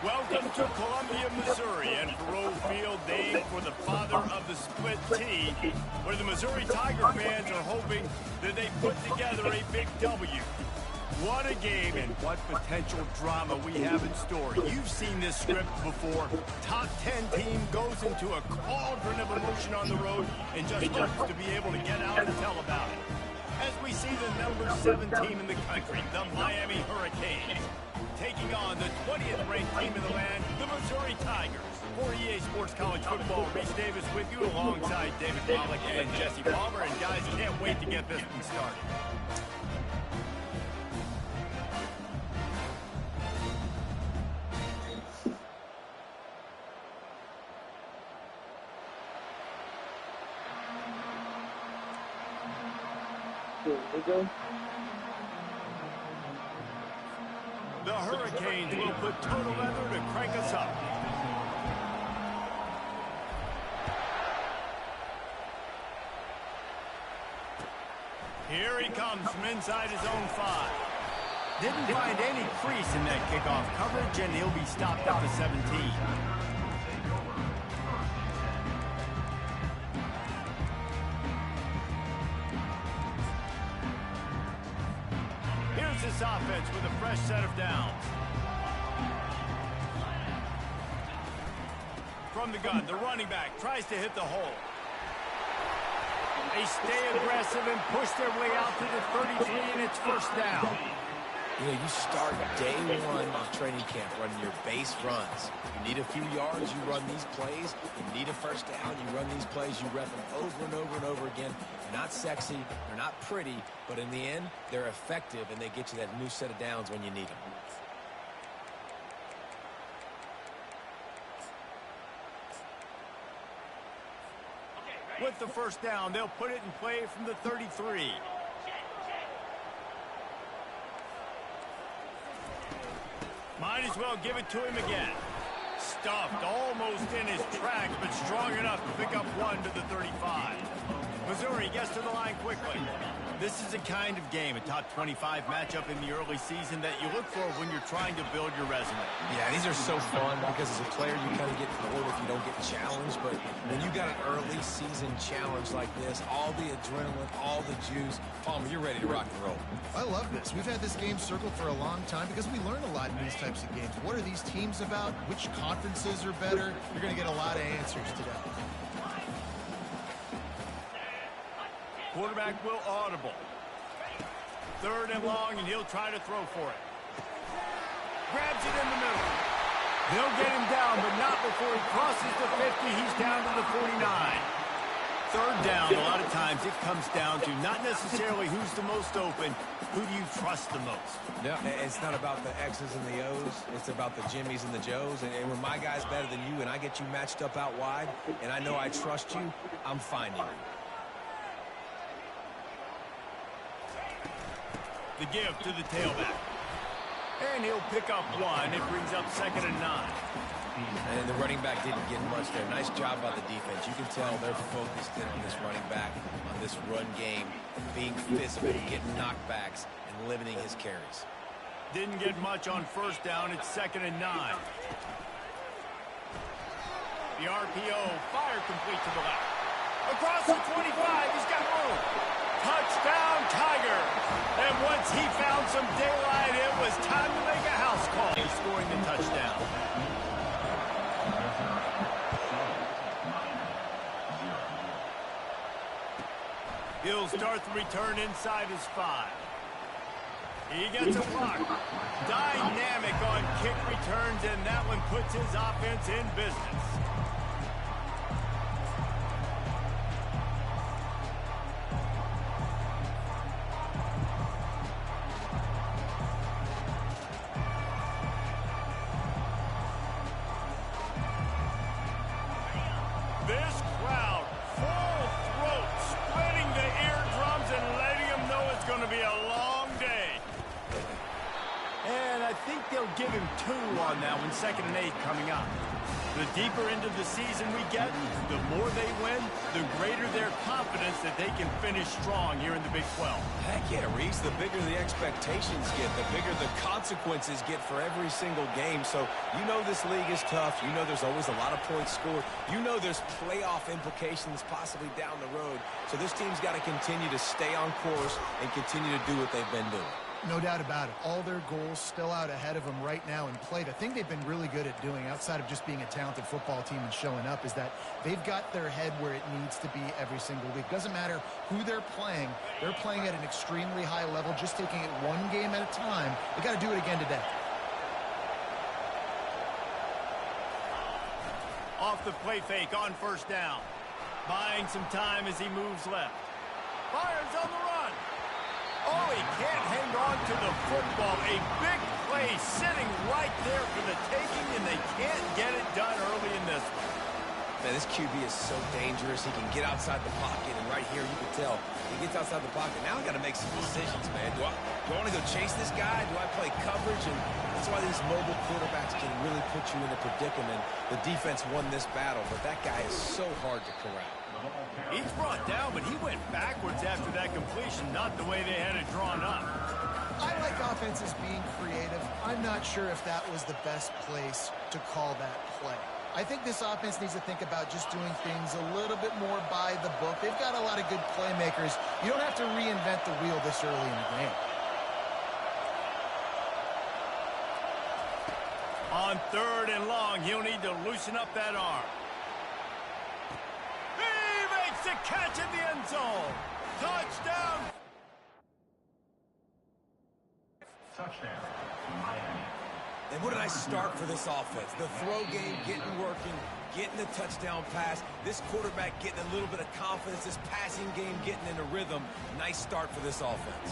Welcome to Columbia, Missouri, and Faurot Field, named for the father of the split T, where the Missouri Tiger fans are hoping that they put together a big W. What a game and what potential drama we have in store. You've seen this script before. Top 10 team goes into a cauldron of emotion on the road and just hopes to be able to get out and tell about it. As we see the number 7 team in the country, the Miami Hurricanes, taking on the 20th ranked team in the land, the Missouri Tigers. For EA Sports College Football, Reese Davis with you alongside David Pollack and Jesse Palmer. And guys, can't wait to get this one started. Here we go. The Hurricanes will put total leather to crank us up. Here he comes from inside his own 5. Didn't find any crease in that kickoff coverage, and he'll be stopped up to 17. This offense with a fresh set of downs. From the gun, the running back tries to hit the hole. They stay aggressive and push their way out to the 33, and it's first down. You know, you start day one of training camp running your base runs. You need a few yards, you run these plays. You need a first down, you run these plays. You rep them over and over and over again. They're not sexy, they're not pretty, but in the end, they're effective, and they get you that new set of downs when you need them. With the first down, they'll put it in play from the 33. Might as well give it to him again. Stuffed almost in his tracks, but strong enough to pick up 1 to the 35. Missouri gets to the line quickly. This is a kind of game, a top 25 matchup in the early season that you look for when you're trying to build your resume. Yeah, these are so fun because as a player, you kind of get bored if you don't get challenged. But when you got an early season challenge like this, all the adrenaline, all the juice, Palmer, you're ready to rock and roll. I love this. We've had this game circled for a long time because we learn a lot in these types of games. What are these teams about? Which conferences are better? You're going to get a lot of answers today. Quarterback will audible. 3rd and long, and he'll try to throw for it. Grabs it in the middle. They'll get him down, but not before he crosses the 50. He's down to the 49. 3rd down, a lot of times it comes down to not necessarily who's the most open, who do you trust the most? Yeah, it's not about the X's and the O's. It's about the Jimmies and the Joes. And when my guy's better than you and I get you matched up out wide, and I know I trust you, I'm finding you. The give to the tailback. And he'll pick up 1. It brings up 2nd and 9. And the running back didn't get much there. Nice job by the defense. You can tell they're focused in on this running back, on this run game, being physical, getting knockbacks, and limiting his carries. Didn't get much on first down. It's 2nd and 9. The RPO, fire complete to the left. Across the 25, he's got room. Touchdown, Tiger. And once he found some daylight, it was time to make a house call. He's scoring the touchdown. He'll start the return inside his 5. He gets a block. Dynamic on kick returns, and that one puts his offense in business. This crowd, full throat, splitting the eardrums and letting them know it's going to be a long day. And I think they'll give him 2 on that one, 2nd and 8 coming up. The deeper into the season we get, the more they win, the greater their confidence that they can finish strong here in the Big 12. Heck yeah, Reese. The bigger the expectations get, the bigger the consequences get for every single game. So you know this league is tough. You know there's always a lot of points scored. You know there's playoff implications possibly down the road. So this team's got to continue to stay on course and continue to do what they've been doing. No doubt about it. All their goals still out ahead of them right now in play. The thing they've been really good at doing, outside of just being a talented football team and showing up, is that they've got their head where it needs to be every single week. Doesn't matter who they're playing at an extremely high level, just taking it one game at a time. They got to do it again today. Off the play fake on 1st down. Buying some time as he moves left. Fires on the run. Oh, he can't hang on to the football. A big play sitting right there for the taking, and they can't get it done early in this one. Man, this QB is so dangerous. He can get outside the pocket, and right here you can tell he gets outside the pocket. Now I got to make some decisions, man. Do I want to go chase this guy? Do I play coverage? And that's why these mobile quarterbacks can really put you in a predicament. The defense won this battle, but that guy is so hard to corral. He's brought down, but he went backwards after that completion, not the way they had it drawn up. I like offenses being creative. I'm not sure if that was the best place to call that play. I think this offense needs to think about just doing things a little bit more by the book. They've got a lot of good playmakers. You don't have to reinvent the wheel this early in the game. On 3rd and long, he'll need to loosen up that arm. To catch in the end zone. Touchdown. Touchdown, Miami. And what a nice start for this offense. The throw game getting working, getting the touchdown pass. This quarterback getting a little bit of confidence. This passing game getting into rhythm. Nice start for this offense.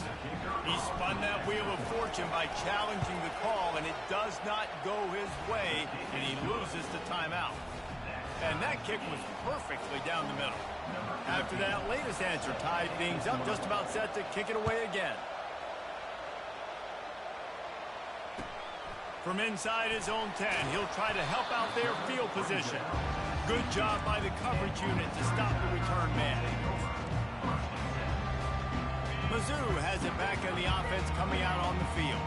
He spun that wheel of fortune by challenging the call, and it does not go his way, and he loses the timeout. And that kick was perfectly down the middle. After that latest answer tied things up, just about set to kick it away again. From inside his own 10, he'll try to help out their field position. Good job by the coverage unit to stop the return man. Mizzou has it back on the offense coming out on the field.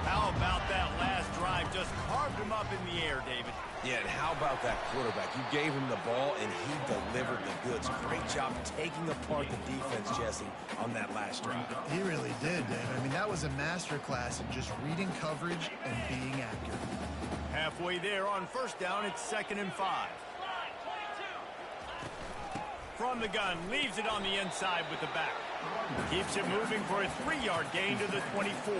How about that last drive? Just carved him up in the air, David. Yeah, and how about that quarterback? You gave him the ball, and he delivered the goods. Great job taking apart the defense, Jesse, on that last drive. He really did, David. I mean, that was a masterclass in just reading coverage and being accurate. Halfway there on 1st down, it's 2nd and 5. From the gun, leaves it on the inside with the back. Keeps it moving for a 3-yard gain to the 24.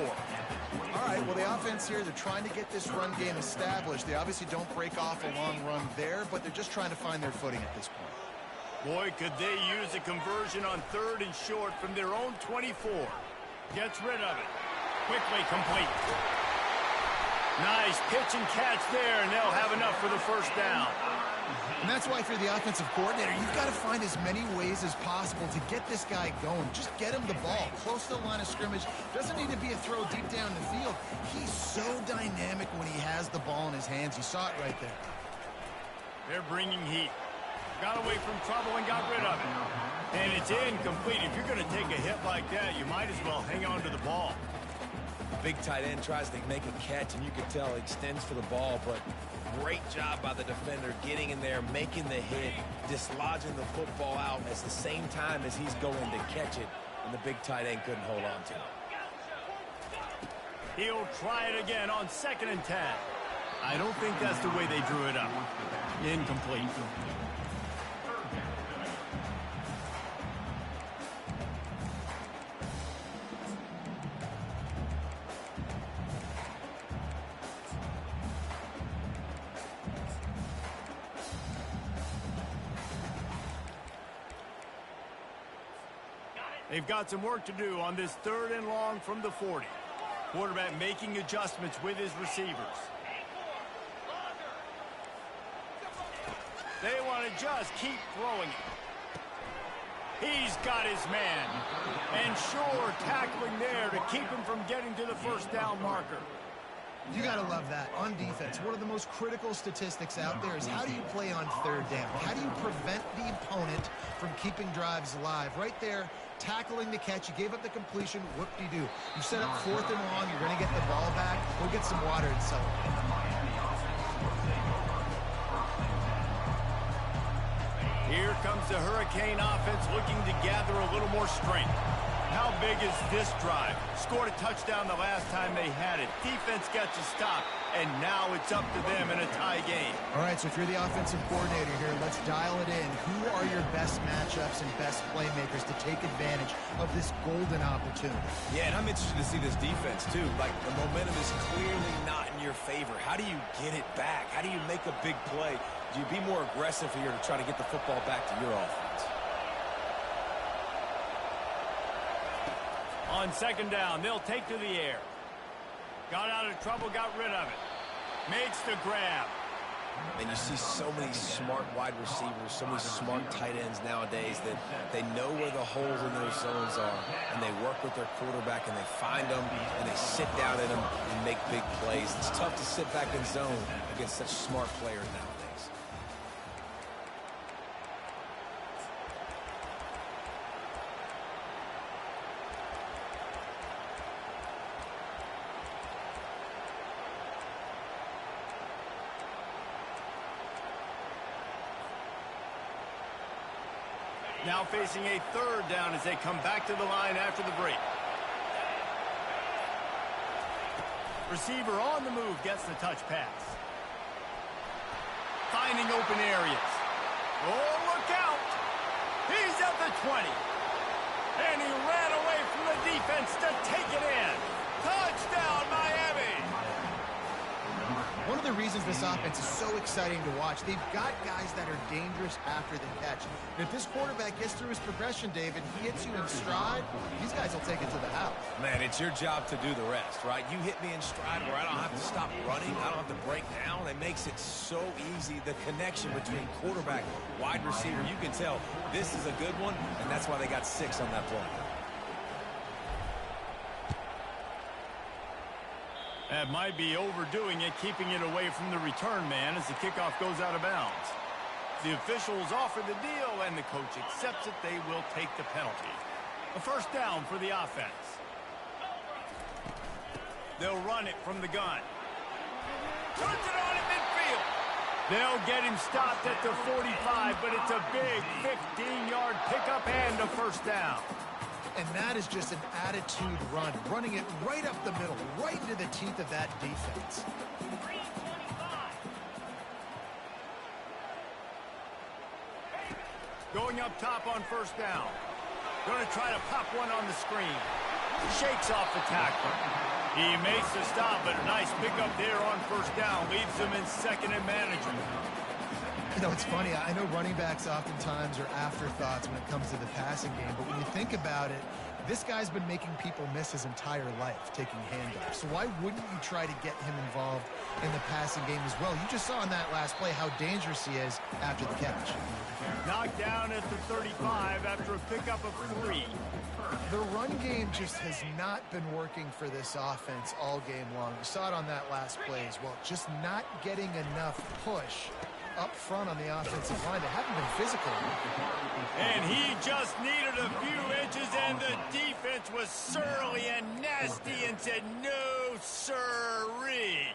All right, well, the offense here, they're trying to get this run game established. They obviously don't break off a long run there, but they're just trying to find their footing at this point. Boy, could they use a conversion on 3rd and short from their own 24. Gets rid of it. Quickly complete. Nice pitch and catch there, and they'll have enough for the 1st down. And that's why, if you're the offensive coordinator, you've got to find as many ways as possible to get this guy going. Just get him the ball close to the line of scrimmage. Doesn't need to be a throw deep down the field. He's so dynamic when he has the ball in his hands. You saw it right there. They're bringing heat. Got away from trouble and got rid of it. And it's incomplete. If you're going to take a hit like that, you might as well hang on to the ball. Big tight end tries to make a catch, and you can tell he extends for the ball, but great job by the defender getting in there, making the hit, dislodging the football out at the same time as he's going to catch it, and the big tight end couldn't hold on to it. He'll try it again on 2nd and 10. I don't think that's the way they drew it up. Incomplete. They've got some work to do on this 3rd and long from the 40. Quarterback making adjustments with his receivers. They want to just keep throwing it. He's got his man. And sure, tackling there to keep him from getting to the 1st down marker. You got to love that. On defense, one of the most critical statistics out there is how do you play on third down? How do you prevent the opponent from keeping drives alive? Right there, tackling the catch. You gave up the completion. Whoop-de-doo. You set up 4th and long. You're going to get the ball back. Go get some water and celebrate. Here comes the Hurricane offense looking to gather a little more strength. How big is this drive? Scored a touchdown the last time they had it. Defense got you stopped, and now it's up to them in a tie game. All right, so if you're the offensive coordinator here, let's dial it in. Who are your best matchups and best playmakers to take advantage of this golden opportunity? Yeah, and I'm interested to see this defense, too. Like, the momentum is clearly not in your favor. How do you get it back? How do you make a big play? Do you be more aggressive here to try to get the football back to your offense? On 2nd down, they'll take to the air. Got out of trouble, got rid of it. Makes the grab. And you see so many smart wide receivers, so many smart tight ends nowadays that they know where the holes in those zones are, and they work with their quarterback, and they find them, and they sit down in them and make big plays. It's tough to sit back in zone against such smart players nowadays. Now facing a 3rd down as they come back to the line after the break. Receiver on the move gets the touch pass. Finding open areas. Oh, look out! He's at the 20. And he ran away from the defense to take it in. Touchdown, Miami! One of the reasons this offense is so exciting to watch, they've got guys that are dangerous after the catch. And if this quarterback gets through his progression, David, he hits you in stride, these guys will take it to the house. Man, it's your job to do the rest, right? You hit me in stride where I don't have to stop running. I don't have to break down. It makes it so easy. The connection between quarterback, wide receiver, you can tell this is a good one, and that's why they got 6 on that play. That might be overdoing it, keeping it away from the return man as the kickoff goes out of bounds. The officials offer the deal, and the coach accepts it. They will take the penalty. A 1st down for the offense. They'll run it from the gun. Turns it on in midfield. They'll get him stopped at the 45, but it's a big 15-yard pickup and a 1st down. And that is just an attitude run, running it right up the middle, right into the teeth of that defense. Going up top on 1st down. Going to try to pop one on the screen. Shakes off the tackler. He makes the stop, but a nice pickup there on 1st down. Leaves him in 2nd and manageable. You know, it's funny. I know running backs oftentimes are afterthoughts when it comes to the passing game, but when you think about it, this guy's been making people miss his entire life taking handoffs. So why wouldn't you try to get him involved in the passing game as well? You just saw in that last play how dangerous he is after the catch. Knocked down at the 35 after a pickup of 3. The run game just has not been working for this offense all game long. You saw it on that last play as well. Just not getting enough push up front on the offensive line. They haven't been physical. And he just needed a few inches, and the defense was surly and nasty and said, no, sirree.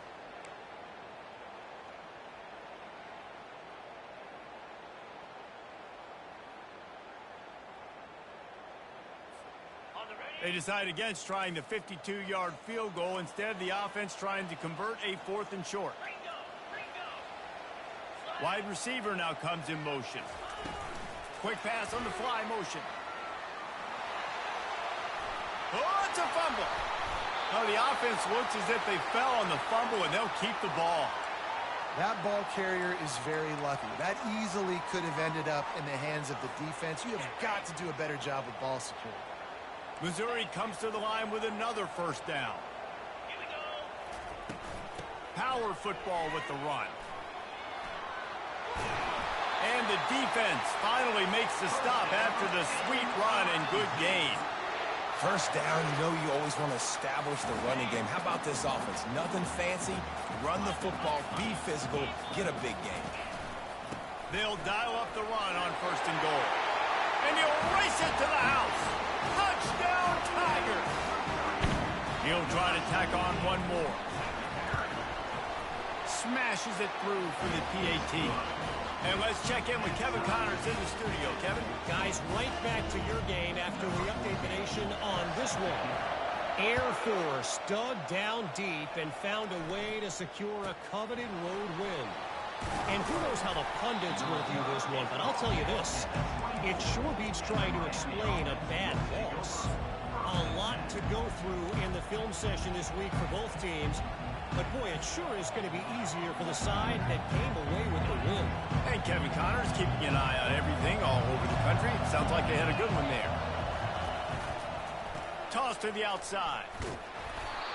They decide against trying the 52-yard field goal. Instead, the offense trying to convert a 4th and short. Wide receiver now comes in motion. Quick pass on the fly motion. Oh, it's a fumble. No, the offense looks as if they fell on the fumble, and they'll keep the ball. That ball carrier is very lucky. That easily could have ended up in the hands of the defense. You have got to do a better job with ball security. Missouri comes to the line with another 1st down. Power football with the run. And the defense finally makes the stop after the sweet run and good gain. First down, you know you always want to establish the running game. How about this offense? Nothing fancy. Run the football, be physical, get a big gain. They'll dial up the run on 1st and goal. And he'll race it to the house. Touchdown, Tigers. He'll try to tack on one more. Smashes it through for the PAT. And let's check in with Kevin Connors in the studio. Kevin? Guys, right back to your game after we update the nation on this one. Air Force dug down deep and found a way to secure a coveted road win. And who knows how the pundits will view this one, but I'll tell you this. It sure beats trying to explain a bad loss. A lot to go through in the film session this week for both teams. But, boy, it sure is going to be easier for the side that came away with the win. And Kevin Connors keeping an eye on everything all over the country. Sounds like they had a good one there. Toss to the outside.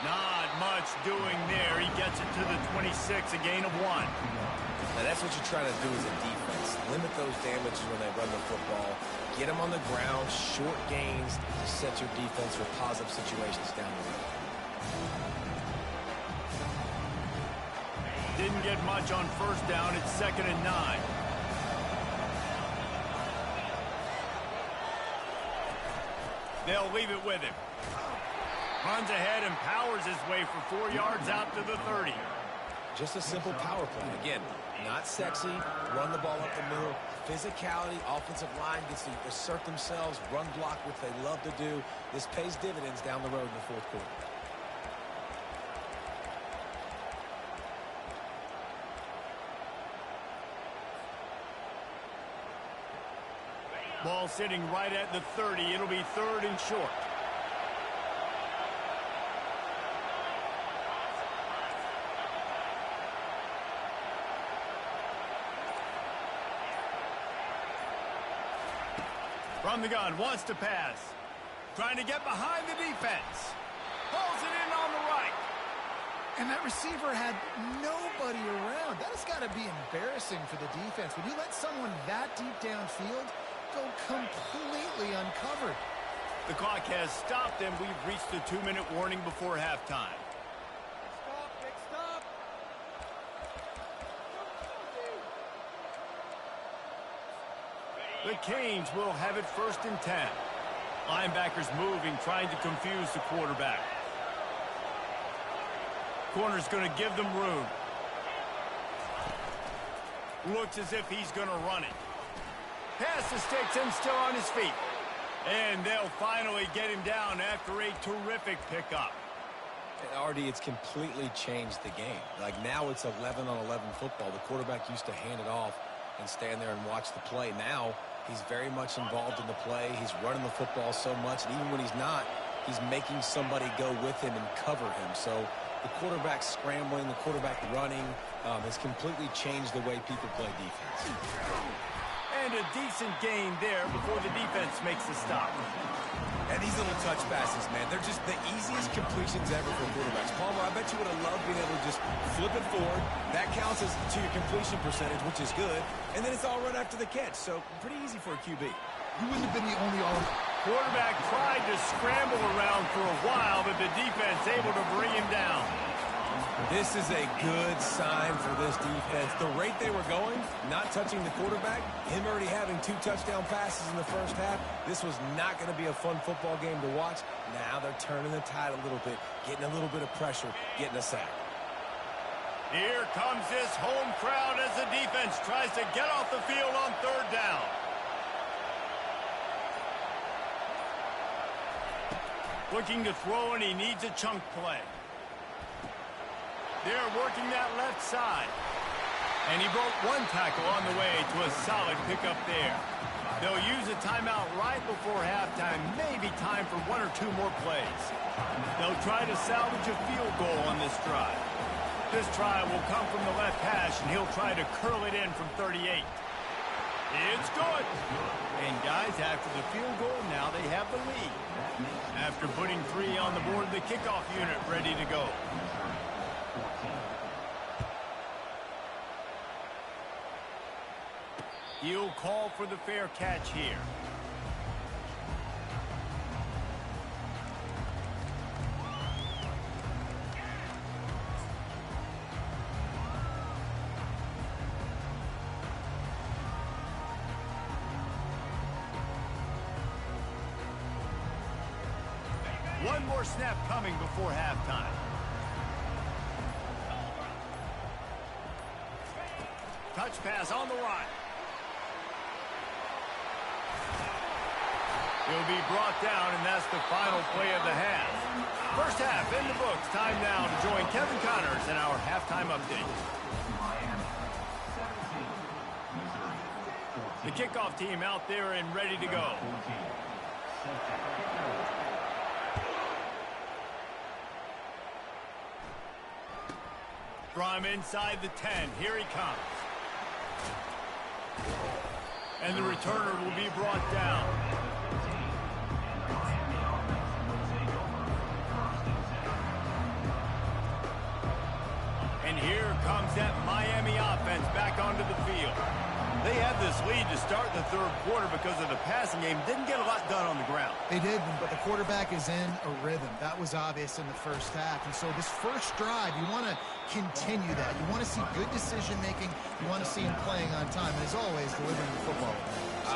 Not much doing there. He gets it to the 26, a gain of 1. Now, that's what you're trying to do as a defense. Limit those damages when they run the football. Get them on the ground, short gains to set your defense for positive situations down the road. Didn't get much on 1st down. It's 2nd and 9. They'll leave it with him. Runs ahead and powers his way for 4 yards out to the 30. Just a simple power play. Again, not sexy. Run the ball up the middle. Physicality, offensive line gets to assert themselves, run block, which they love to do. This pays dividends down the road in the 4th quarter. Ball sitting right at the 30. It'll be 3rd and short. From the gun, wants to pass. Trying to get behind the defense. Pulls it in on the right. And that receiver had nobody around. That has got to be embarrassing for the defense. When you let someone that deep downfield go completely uncovered. The clock has stopped, and we've reached the 2-minute warning before halftime. Stop. The Canes will have it 1st and 10. Linebackers moving, trying to confuse the quarterback. Corner's going to give them room. Looks as if he's going to run it. Pass the sticks and still on his feet. And they'll finally get him down after a terrific pickup. And RD, it's completely changed the game. Like now it's 11-on-11 football. The quarterback used to hand it off and stand there and watch the play. Now he's very much involved in the play. He's running the football so much, and even when he's not, he's making somebody go with him and cover him. So the quarterback scrambling, the quarterback running has completely changed the way people play defense. And a decent gain there before the defense makes the stop. And these little touch passes, man, they're just the easiest completions ever for quarterbacks. Palmer, I bet you would have loved being able to just flip it forward. That counts as to your completion percentage, which is good. And then it's all right after the catch. So pretty easy for a QB. You wouldn't have been the only Quarterback tried to scramble around for a while, but the defense able to bring him down. This is a good sign for this defense. The rate they were going, not touching the quarterback, him already having 2 touchdown passes in the first half, this was not going to be a fun football game to watch. Now they're turning the tide a little bit, getting a little bit of pressure, getting a sack. Here comes this home crowd as the defense tries to get off the field on 3rd down. Looking to throw, and he needs a chunk play. They're working that left side. And he broke 1 tackle on the way to a solid pickup there. They'll use a timeout right before halftime. Maybe time for 1 or 2 more plays. They'll try to salvage a field goal on this drive. This try will come from the left hash, and he'll try to curl it in from 38. It's good. And guys, after the field goal, now they have the lead. After putting 3 on the board, the kickoff unit ready to go. He'll call for the fair catch here. One more snap coming before halftime. Touch pass on the run. He'll be brought down, and that's the final play of the half. First half in the books. Time now to join Kevin Connors in our halftime update. The kickoff team out there and ready to go. From inside the 10, here he comes. And the returner will be brought down. And here comes that Miami offense back onto the field. They had this lead to start the third quarter because of the passing game. Didn't get a lot done on the ground. They did, but the quarterback is in a rhythm. That was obvious in the first half. And so this first drive, you want to continue that. You want to see good decision-making. You want to see him playing on time. And as always, delivering the football.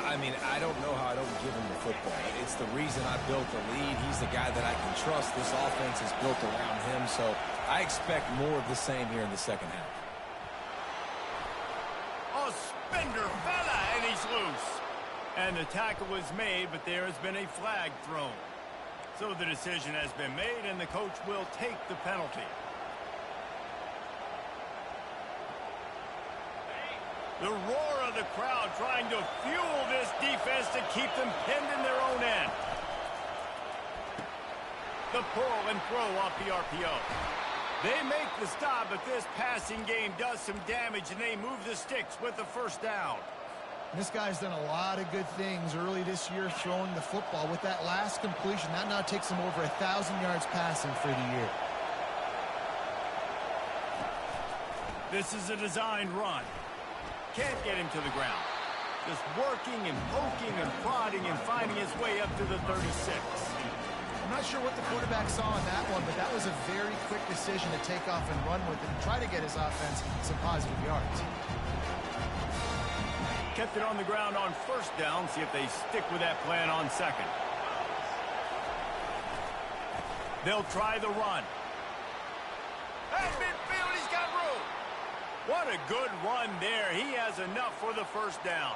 I mean, I don't know how I don't give him the football. It's the reason I built the lead. He's the guy that I can trust. This offense is built around him. So I expect more of the same here in the second half. Spender fella, and he's loose. And the tackle was made, but there has been a flag thrown. So the decision has been made, and the coach will take the penalty. The roar of the crowd trying to fuel this defense to keep them pinned in their own end. The pull and throw off the RPO. They make the stop, but this passing game does some damage, and they move the sticks with the first down. This guy's done a lot of good things early this year throwing the football. With that last completion, that now takes him over 1,000 yards passing for the year. This is a designed run. Can't get him to the ground. Just working and poking and prodding and finding his way up to the 36. I'm not sure what the quarterback saw on that one, but that was a very quick decision to take off and run with it and try to get his offense some positive yards. Kept it on the ground on first down. See if they stick with that plan on second. They'll try the run. At midfield, he's got room. What a good run there. He has enough for the first down.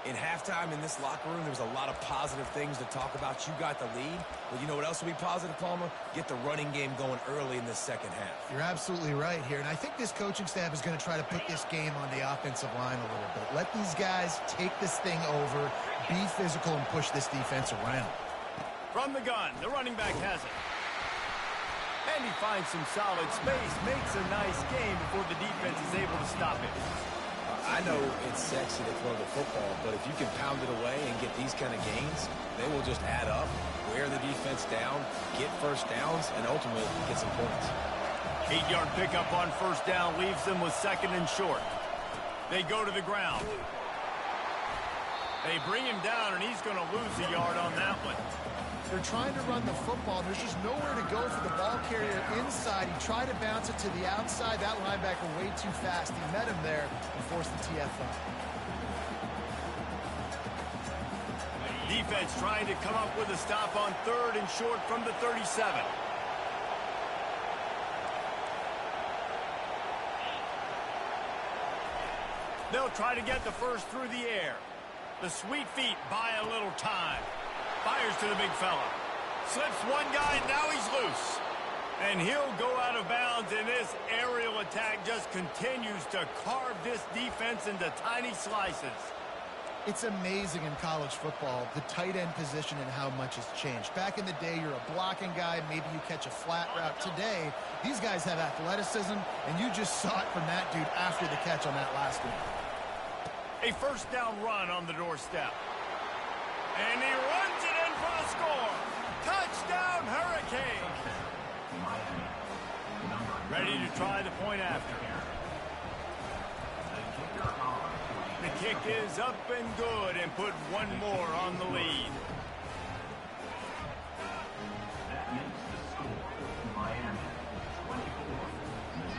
In halftime in this locker room, there was a lot of positive things to talk about. You got the lead. But you know what else will be positive, Palmer? Get the running game going early in the second half. You're absolutely right here. And I think this coaching staff is going to try to put this game on the offensive line a little bit. Let these guys take this thing over, be physical, and push this defense around. From the gun, the running back has it. And he finds some solid space, makes a nice gain before the defense is able to stop it. I know it's sexy to throw the football, but if you can pound it away and get these kind of gains, they will just add up, wear the defense down, get first downs, and ultimately get some points. 8-yard pickup on first down leaves them with second and short. They go to the ground. They bring him down, and he's going to lose a yard on that one. They're trying to run the football. There's just nowhere to go for the ball carrier inside. He tried to bounce it to the outside. That linebacker way too fast. He met him there and forced the TFL. Defense trying to come up with a stop on third and short from the 37. They'll try to get the first through the air. The sweet feet buy a little time. Fires to the big fella. Slips one guy, now he's loose. And he'll go out of bounds, and this aerial attack just continues to carve this defense into tiny slices. It's amazing in college football, the tight end position and how much has changed. Back in the day, you're a blocking guy, maybe you catch a flat route. Today, these guys have athleticism, and you just saw it from that dude after the catch on that last one. A first down run on the doorstep. And he runs it in for the score. Touchdown, Hurricane. Ready to try the point after. The kick is up and good and put one more on the lead.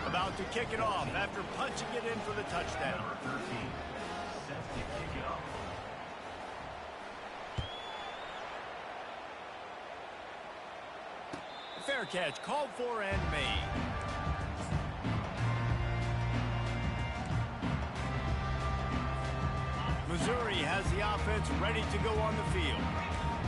About to kick it off after punching it in for the touchdown. fair catch called for and made. Missouri has the offense ready to go on the field.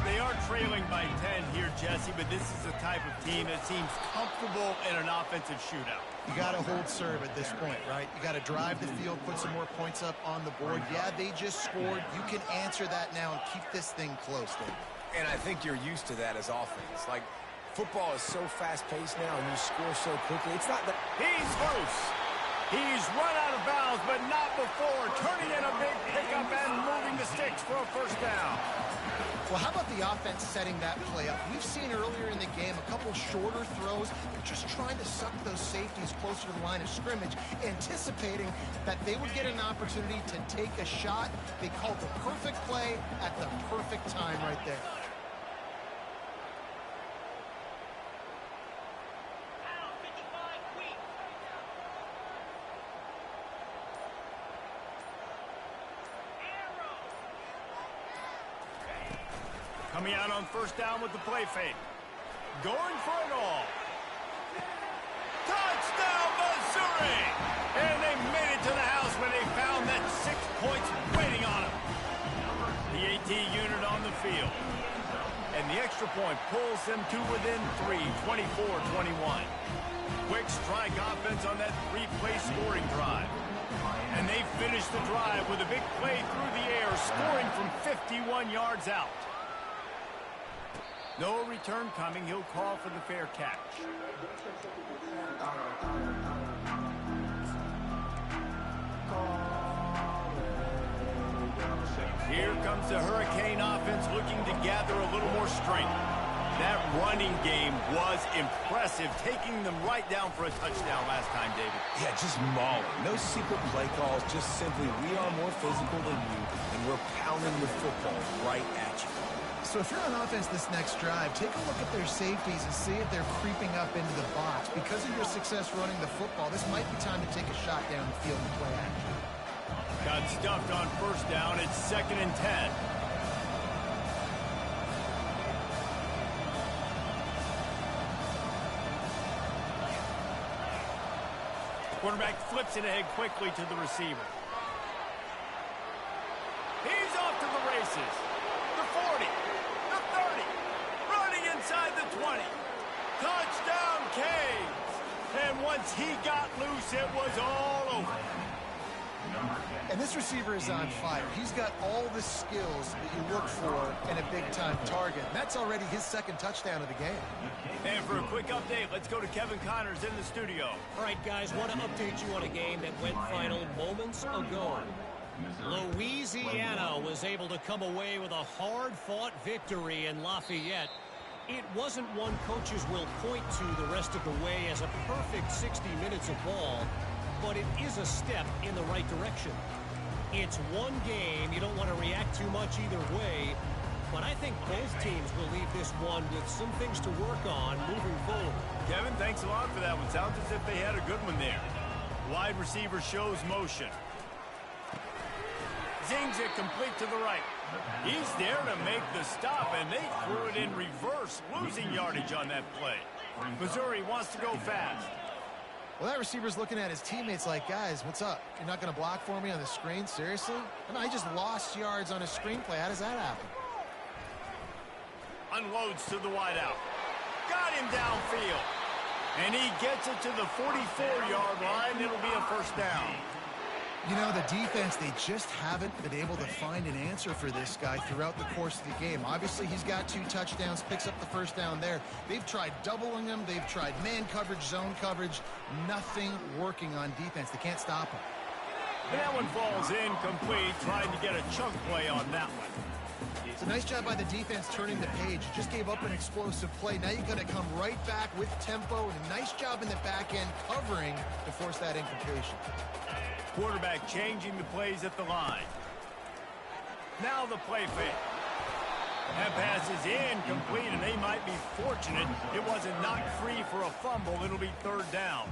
They are trailing by 10 here, Jesse, but this is the type of team that seems comfortable in an offensive shootout. You got to hold serve at this point, right? You got to drive the field, put some more points up on the board. Yeah, they just scored. You can answer that now and keep this thing close, Dave. And I think you're used to that as offense. Like, football is so fast-paced now, and you score so quickly. It's not that... He's loose. He's run out of bounds, but not before. Turning in a big pickup and moving the sticks for a first down. Well, how about the offense setting that play up? We've seen earlier in the game a couple shorter throws. They're just trying to suck those safeties closer to the line of scrimmage, anticipating that they would get an opportunity to take a shot. They called the perfect play at the perfect time right there. Coming out on first down with the play fake. Going for it all. Touchdown, Missouri! And they made it to the house when they found that 6 points waiting on them. The AT unit on the field. And the extra point pulls them to within 3, 24-21. Quick strike offense on that 3-play scoring drive. And they finish the drive with a big play through the air, scoring from 51 yards out. No return coming. He'll call for the fair catch. Here comes the Hurricane offense looking to gather a little more strength. That running game was impressive, taking them right down for a touchdown last time, David. Yeah, just mauling. No secret play calls, just simply we are more physical than you, and we're pounding the football right at you. So if you're on offense this next drive, take a look at their safeties and see if they're creeping up into the box. Because of your success running the football, this might be time to take a shot down the field and play action. Got stuffed on first down. It's 2nd and 10. Quarterback flips it ahead quickly to the receiver. He's off to the races. The 40, the 30, running inside the 20. Touchdown, Canes. And once he got loose, it was all over. And this receiver is on fire. He's got all the skills that you look for in a big-time target. That's already his 2nd touchdown of the game. And for a quick update, let's go to Kevin Connors in the studio. All right, guys, want to update you on a game that went final moments ago. Louisiana was able to come away with a hard-fought victory in Lafayette. It wasn't one coaches will point to the rest of the way as a perfect 60 minutes of ball, but it is a step in the right direction. It's one game. You don't want to react too much either way, but I think both teams will leave this one with some things to work on moving forward. Kevin, thanks a lot for that one. Sounds as if they had a good one there. Wide receiver shows motion. Zings it complete to the right. He's there to make the stop, and they threw it in reverse, losing yardage on that play. Missouri wants to go fast. Well, that receiver's looking at his teammates like, guys, what's up? You're not going to block for me on the screen? Seriously? I mean, I just lost yards on a screenplay. How does that happen? Unloads to the wideout. Got him downfield. And he gets it to the 44-yard line. It'll be a first down. You know, the defense, they just haven't been able to find an answer for this guy throughout the course of the game. Obviously, he's got 2 touchdowns, picks up the first down there. They've tried doubling him. They've tried man coverage, zone coverage. Nothing working on defense. They can't stop him. That one falls incomplete, trying to get a chunk play on that one. It's a nice job by the defense turning the page. You just gave up an explosive play. Now you got to come right back with tempo, and a nice job in the back end covering to force that incompletion. Quarterback changing the plays at the line. Now the play fake. That pass is incomplete, and they might be fortunate it wasn't knocked free for a fumble. It'll be 3rd down.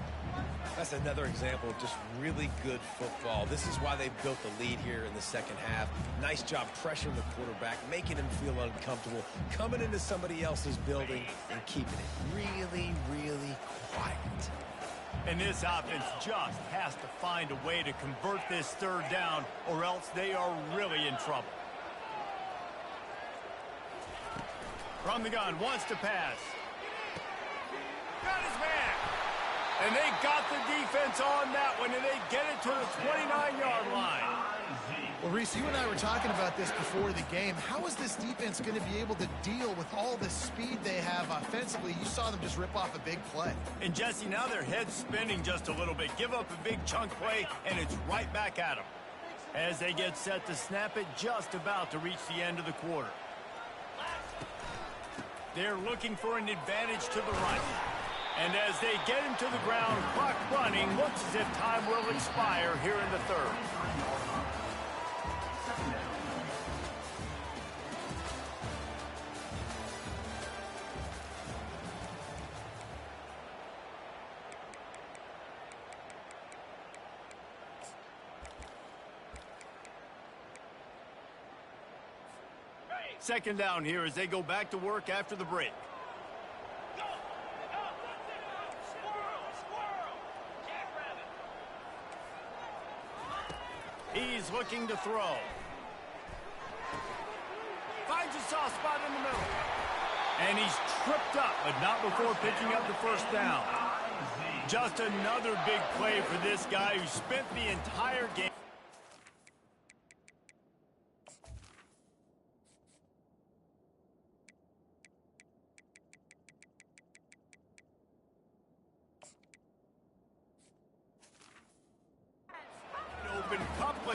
That's another example of just really good football. This is why they've built the lead here in the second half. Nice job pressuring the quarterback, making him feel uncomfortable, coming into somebody else's building and keeping it really, really quiet. And this offense just has to find a way to convert this third down, or else they are really in trouble. From the gun, wants to pass. Got his man. And they got the defense on that one, and they get it to the 29-yard line. Well, Reese, you and I were talking about this before the game. How is this defense going to be able to deal with all the speed they have offensively? You saw them just rip off a big play. And, Jesse, now their head's spinning just a little bit. Give up a big chunk play, and it's right back at them. As they get set to snap it, just about to reach the end of the quarter. They're looking for an advantage to the right. And as they get him to the ground, clock running, looks as if time will expire here in the third. Second down here as they go back to work after the break. He's looking to throw. Finds a soft spot in the middle. And he's tripped up, but not before picking up the first down. Just another big play for this guy who spent the entire game.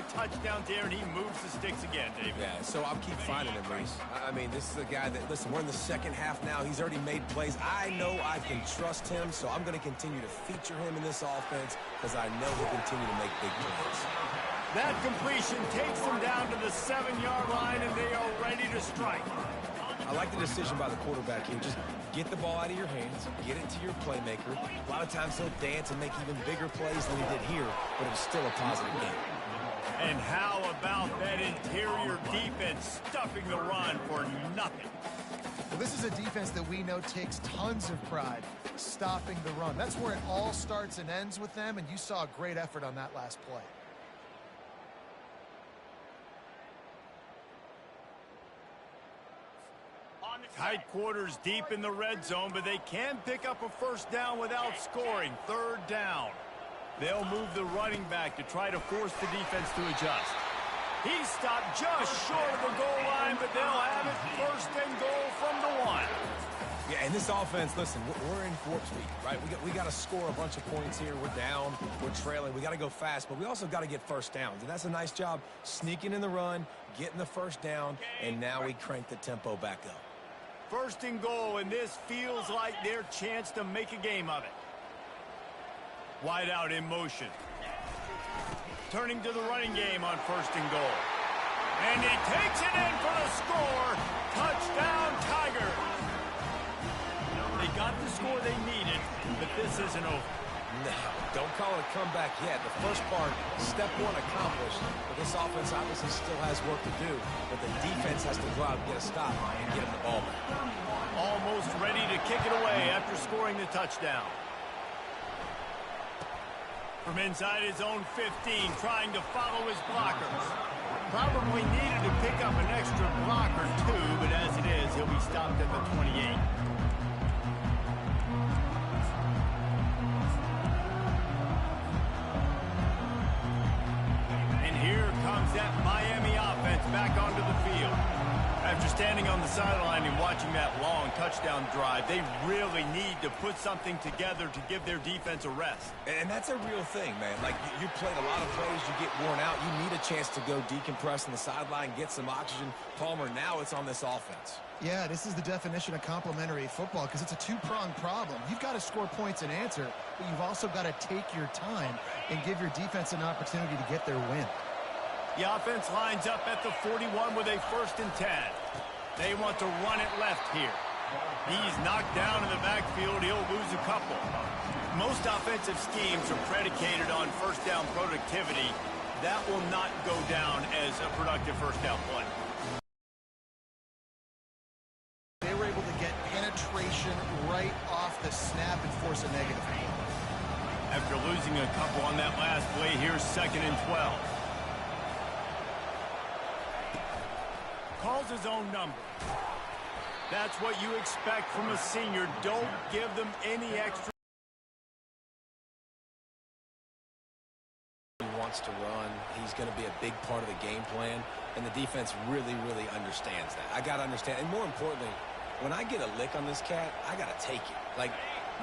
Touchdowns there, and he moves the sticks again, David. Yeah, so I'll keep finding him, Reese. I mean, this is a guy that, listen, we're in the second half now. He's already made plays. I know I can trust him, so I'm going to continue to feature him in this offense because I know he'll continue to make big plays. That completion takes them down to the 7-yard line, and they are ready to strike. I like the decision by the quarterback here. Just get the ball out of your hands, get it to your playmaker. A lot of times he'll dance and make even bigger plays than he did here, but it was still a positive game. And how about that interior defense stuffing the run for nothing? Well, this is a defense that we know takes tons of pride stopping the run. That's where it all starts and ends with them, and you saw a great effort on that last play. Tight quarters deep in the red zone, but they can pick up a first down without scoring. Third down. They'll move the running back to try to force the defense to adjust. He stopped just short of the goal line, but they'll have it first and goal from the 1. Yeah, and this offense, listen, we're in warp speed, right? We got to score a bunch of points here. We're down, we're trailing. We got to go fast, but we also got to get first downs. And that's a nice job sneaking in the run, getting the first down, and now we crank the tempo back up. First and goal, and this feels like their chance to make a game of it. Wide out in motion. Turning to the running game on first and goal. And he takes it in for the score. Touchdown, Tigers. They got the score they needed, but this isn't over. No, don't call it a comeback yet. The first part, step one accomplished. But this offense obviously still has work to do. But the defense has to go out and get a stop and get him the ball back. Almost ready to kick it away after scoring the touchdown. From inside his own 15, trying to follow his blockers. Probably needed to pick up an extra block or two, but as it is, he'll be stopped at the 28. And here comes that Miami offense back onto the field. After standing on the sideline and watching that long touchdown drive, they really need to put something together to give their defense a rest. And that's a real thing, man. Like, you played a lot of plays, you get worn out. You need a chance to go decompress on the sideline, get some oxygen. Palmer, now it's on this offense. Yeah, this is the definition of complementary football because it's a two-pronged problem. You've got to score points and answer, but you've also got to take your time and give your defense an opportunity to get their win. The offense lines up at the 41 with a 1st and 10. They want to run it left here. He's knocked down in the backfield. He'll lose a couple. Most offensive schemes are predicated on first down productivity. That will not go down as a productive first down play. They were able to get penetration right off the snap and force a negative. After losing a couple on that last play, here's 2nd and 12. Calls his own number. That's what you expect from a senior. Don't give them any extra. He wants to run. He's going to be a big part of the game plan, and the defense really, really understands that. I got to understand, and more importantly, when I get a lick on this cat, I got to take it. Like,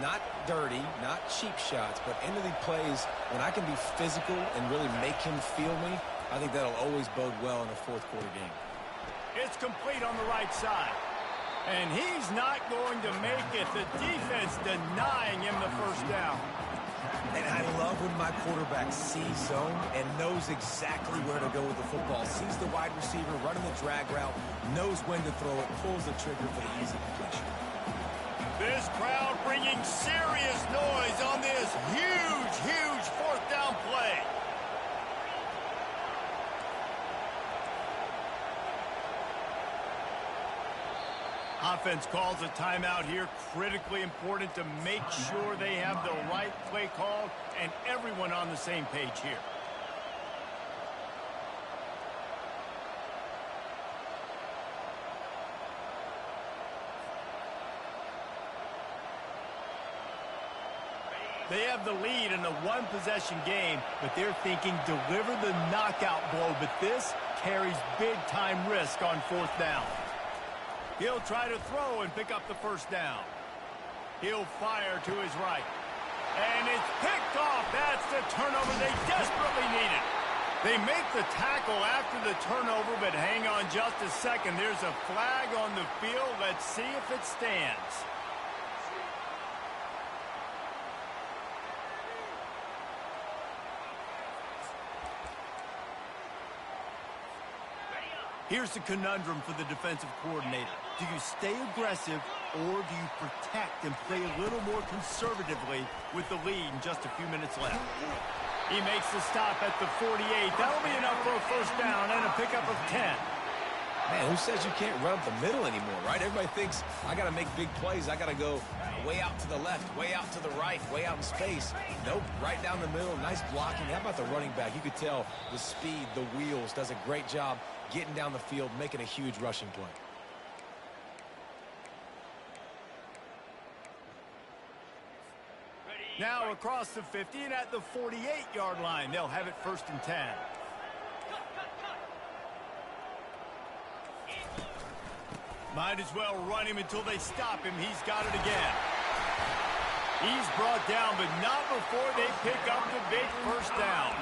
not dirty, not cheap shots, but end of the plays, when I can be physical and really make him feel me, I think that'll always bode well in a fourth quarter game. It's complete on the right side. And he's not going to make it. The defense denying him the first down. And I love when my quarterback sees zone and knows exactly where to go with the football. Sees the wide receiver running the drag route, knows when to throw it, pulls the trigger for the easy completion. This crowd bringing serious noise on this huge, huge fourth down play. Offense calls a timeout here. Critically important to make sure they have the right play call and everyone on the same page here. They have the lead in the one-possession game, but they're thinking deliver the knockout blow. But this carries big-time risk on fourth down. He'll try to throw and pick up the first down. He'll fire to his right. And it's picked off. That's the turnover they desperately needed. They make the tackle after the turnover, but hang on just a second. There's a flag on the field. Let's see if it stands. Here's the conundrum for the defensive coordinator. Do you stay aggressive or do you protect and play a little more conservatively with the lead and just a few minutes left? He makes the stop at the 48. That'll be enough for a first down and a pickup of 10. Man, who says you can't run up the middle anymore, right? Everybody thinks I got to make big plays. I got to go way out to the left, way out to the right, way out in space. Nope, right down the middle. Nice blocking. How about the running back? You could tell the speed, the wheels, does a great job getting down the field, making a huge rushing play. Now across the 50 and at the 48-yard line, they'll have it 1st and 10. Might as well run him until they stop him. He's got it again. He's brought down, but not before they pick up the big first down.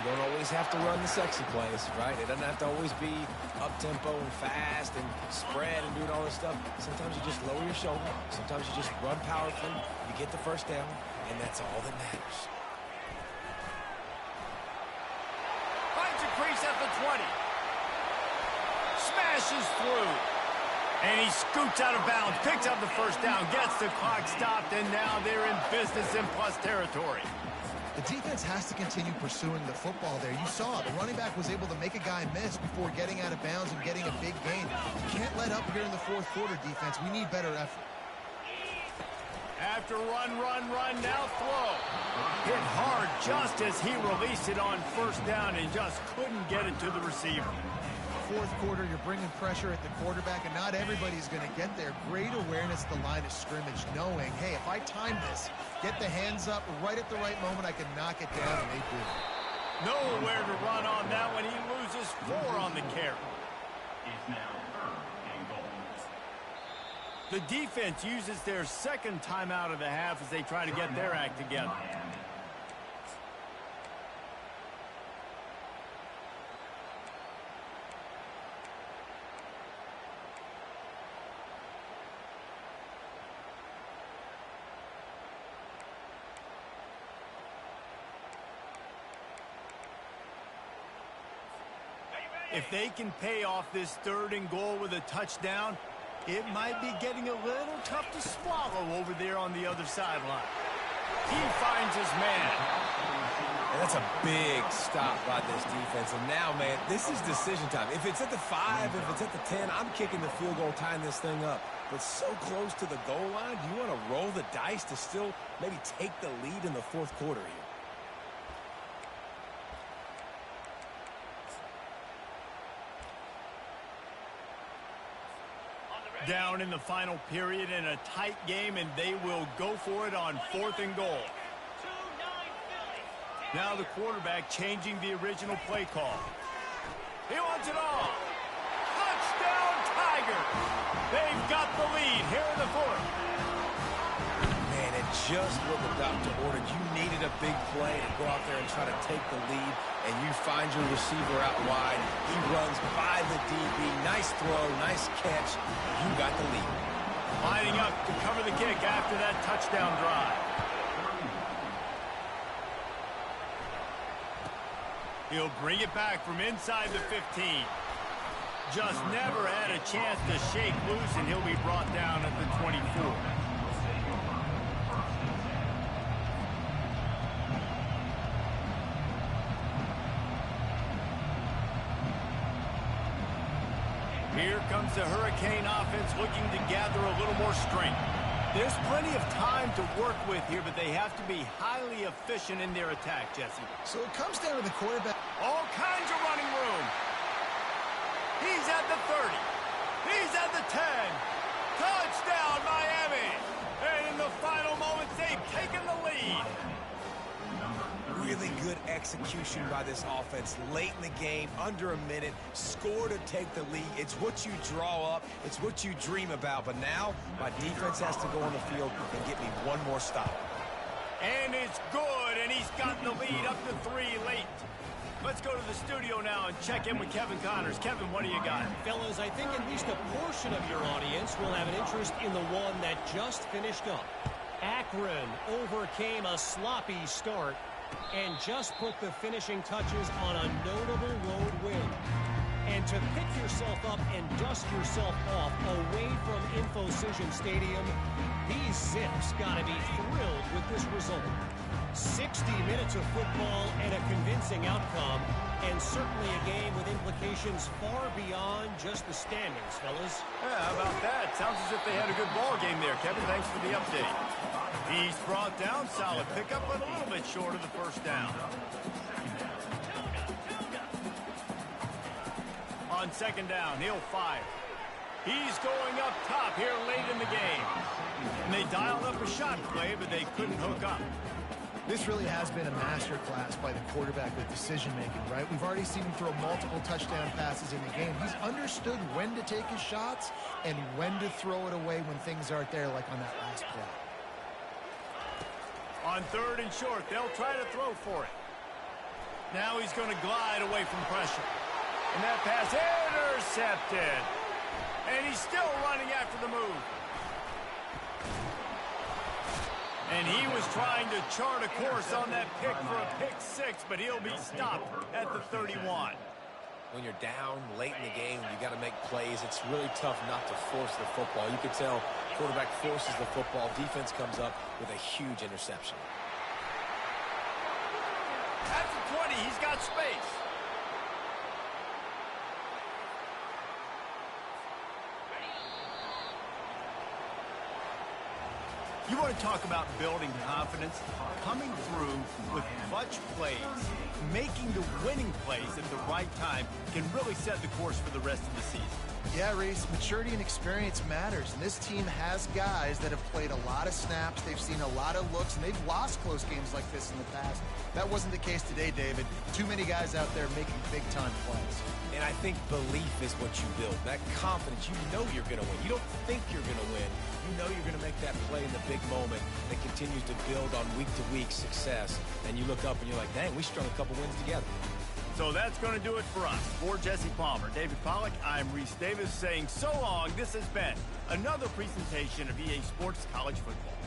You don't always have to run the sexy plays, right? It doesn't have to always be up-tempo and fast and spread and doing all this stuff. Sometimes you just lower your shoulder. Sometimes you just run powerfully. You get the first down, and that's all that matters. Finds a crease at the 20. Smashes through. And he scoots out of bounds, picks up the first down, gets the clock stopped, and now they're in business in plus territory. The defense has to continue pursuing the football there. You saw the running back was able to make a guy miss before getting out of bounds and getting a big gain. You can't let up here in the fourth quarter, defense. We need better effort. After run, now throw. Hit hard just as he released it on first down and just couldn't get it to the receiver. Fourth quarter, you're bringing pressure at the quarterback, and not everybody's going to get there. Great awareness at the line of scrimmage, knowing, hey, if I time this, get the hands up right at the right moment, I can knock it down, and they do. Nowhere to run on that one. He loses 4 on the carry. It's now 3rd and goal. The defense uses their second timeout of the half as they try to get their act together. If they can pay off this 3rd and goal with a touchdown, It might be getting a little tough to swallow over there on the other sideline. He finds his man. And that's a big stop by this defense. And now, man, this is decision time. If it's at the 5, if it's at the 10, I'm kicking the field goal, tying this thing up. But so close to the goal line, do you want to roll the dice to still maybe take the lead in the fourth quarter here? Down in the final period in a tight game, and they will go for it on 4th and goal. Now the quarterback changing the original play call. He wants it all. Touchdown, Tigers! They've got the lead here in the 4th. Man, and just what the doctor ordered. You needed a big play to go out there and try to take the lead, and you find your receiver out wide. He runs by the DB. Nice throw, nice catch. You got the lead. Lining up to cover the kick after that touchdown drive. He'll bring it back from inside the 15. Just never had a chance to shake loose, and he'll be brought down at the 24. Here comes the Hurricane offense looking to gather a little more strength. There's plenty of time to work with here, but they have to be highly efficient in their attack, Jesse. So it comes down to the quarterback. All kinds of running room. He's at the 30. He's at the 10. Touchdown, Miami. And in the final moments, they've taken the lead. Really good execution by this offense late in the game, under a minute, score to take the lead. It's what you draw up. It's what you dream about. But now my defense has to go on the field and get me one more stop. And it's good, and he's gotten the lead up to 3 late. Let's go to the studio now and check in with Kevin Connors. Kevin, what do you got? Fellas, I think at least a portion of your audience will have an interest in the one that just finished up. Akron overcame a sloppy start and just put the finishing touches on a notable road win. And to pick yourself up and dust yourself off away from InfoCision Stadium, these Zips got to be thrilled with this result. 60 minutes of football and a convincing outcome, and certainly a game with implications far beyond just the standings, fellas. Yeah, how about that? Sounds as if they had a good ball game there, Kevin. Thanks for the update. He's brought down, solid pickup, but a little bit short of the first down. On 2nd down, he'll fire. He's going up top here late in the game. And they dialed up a shot play, but they couldn't hook up. This really has been a masterclass by the quarterback with decision-making, right? We've already seen him throw multiple touchdown passes in the game. He's understood when to take his shots and when to throw it away when things aren't there, like on that last play. On 3rd and short, they'll try to throw for it. Now he's going to glide away from pressure. And that pass intercepted. And he's still running after the move. And he was trying to chart a course on that pick for a pick 6, but he'll be stopped at the 31. When you're down late in the game, you got to make plays. It's really tough not to force the football. You can tell quarterback forces the football. Defense comes up with a huge interception. At the 20, he's got space. You want to talk about building confidence? Coming through with clutch plays, making the winning plays at the right time can really set the course for the rest of the season. Yeah, Reese, maturity and experience matters, and this team has guys that have played a lot of snaps, they've seen a lot of looks, and they've lost close games like this in the past. That wasn't the case today, David. Too many guys out there making big-time plays. And I think belief is what you build. That confidence, you know you're going to win. You don't think you're going to win. You know you're going to make that play in the big moment that continues to build on week-to-week success. And you look up and you're like, dang, we strung a couple wins together. So that's going to do it for us. For Jesse Palmer, David Pollack, I'm Reese Davis saying so long. This has been another presentation of EA Sports College Football.